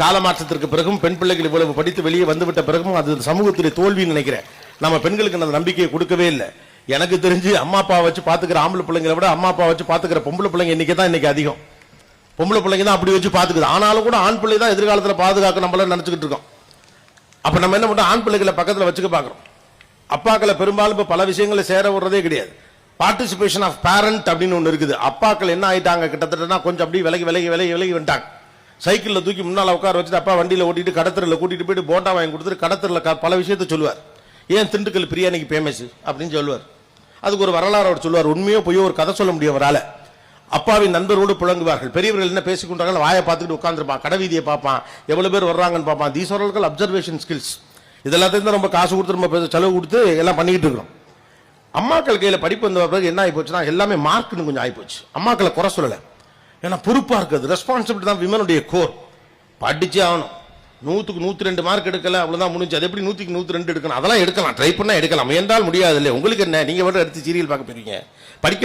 காலமாற்றத்திற்கு பிறகும் பெண் பிள்ளைகள் இவ்வளவு படித்து வெளியே வந்துவிட்ட பிறகும் அது சமூகத்துடைய தோல்வின்னு நினைக்கிறேன். நம்ம பெண்களுக்கு அந்த நம்பிக்கையை கொடுக்கவே இல்லை. எனக்கு தெரிஞ்சு அம்மா அப்பா வச்சு பாத்துக்கிற ஆம்பளை பிள்ளைங்களை விட அம்மா அப்பா வச்சு பாத்துக்கிற பொம்பளை பிள்ளைங்க இன்னைக்கு தான் இன்னைக்கு அதிகம். பொம்பளை பிள்ளைங்க தான் அப்படி வச்சு பாத்துக்குது. ஆனாலும் கூட ஆண் பிள்ளை தான் எதிர்காலத்தில் பாதுகாக்க நம்மள நினைச்சுக்கிட்டு இருக்கோம். அப்ப நம்ம என்ன பண்றோம், ஆண் பிள்ளைகளை பக்கத்தில் வச்சுக்க பாக்குறோம். அப்பாக்களை பெரும்பாலும் இப்ப பல விஷயங்களை சேர விடுறதே கிடையாது. பார்ட்டிசிபேஷன் ஆஃப் பேரண்ட் அப்படின்னு ஒன்று இருக்குது. அப்பாக்கள் என்ன ஆயிட்டாங்க கிட்டத்தட்ட கொஞ்சம் அப்படி விலகி விலகி விலகி விலகி வந்துட்டாங்க. சைக்கிளில் தூக்கி முன்னால் உட்கார வச்சுட்டு அப்பா வண்டியில் ஓட்டிட்டு கடத்தரில் கூட்டிட்டு போயிட்டு போண்டா வாங்கி கொடுத்துட்டு கடத்தரில் பல விஷயத்த சொல்லுவார். ஏன் திண்டுக்கல் பிரியாணிக்கு ஃபேமஸ் அப்படின்னு சொல்லுவார். அதுக்கு ஒரு வரலாறு அவர் சொல்லுவார். உண்மையோ பொய்யோ ஒரு கதை சொல்ல முடியும் அவரால். அப்பாவின் நண்பரோடு புழங்குவார்கள். பெரியவர்கள் என்ன பேசிக்கொண்டாங்க, வாயை பார்த்துட்டு உட்காந்துருப்பான், கடைவீதியை பார்ப்பான், எவ்வளவு பேர் வர்றாங்கன்னு பார்ப்பான். These are all observation skills. இதெல்லாத்தையும் தான் ரொம்ப காசு கொடுத்து நம்ம செலவு கொடுத்து எல்லாம் பண்ணிக்கிட்டு இருக்கிறோம். அம்மாக்கள் கையில் படிப்பு வந்த பிறகு என்ன ஆகி போச்சுன்னா எல்லாமே மார்க்னு கொஞ்சம் ஆகிப்போச்சு. அம்மாக்களை குறை சொல்லலை, ஏன்னா பொறுப்பா இருக்குது. ரெஸ்பான்சிபிலிட்டி தான் விமனுடைய கோர். படிச்சே ஆகணும். 100க்கு 102 மார்க் எடுக்கல, அவ்வளவுதான் முடிஞ்சு. அது எப்படி 100க்கு 102 எடுக்கணும்? அதெல்லாம் எடுக்கலாம், ட்ரை பண்ணா எடுக்கலாம். என்றால் முடியாது இல்லை. உங்களுக்கு என்ன, நீங்க மட்டும் எடுத்து சீரியல் பார்க்க போறீங்க, படிக்க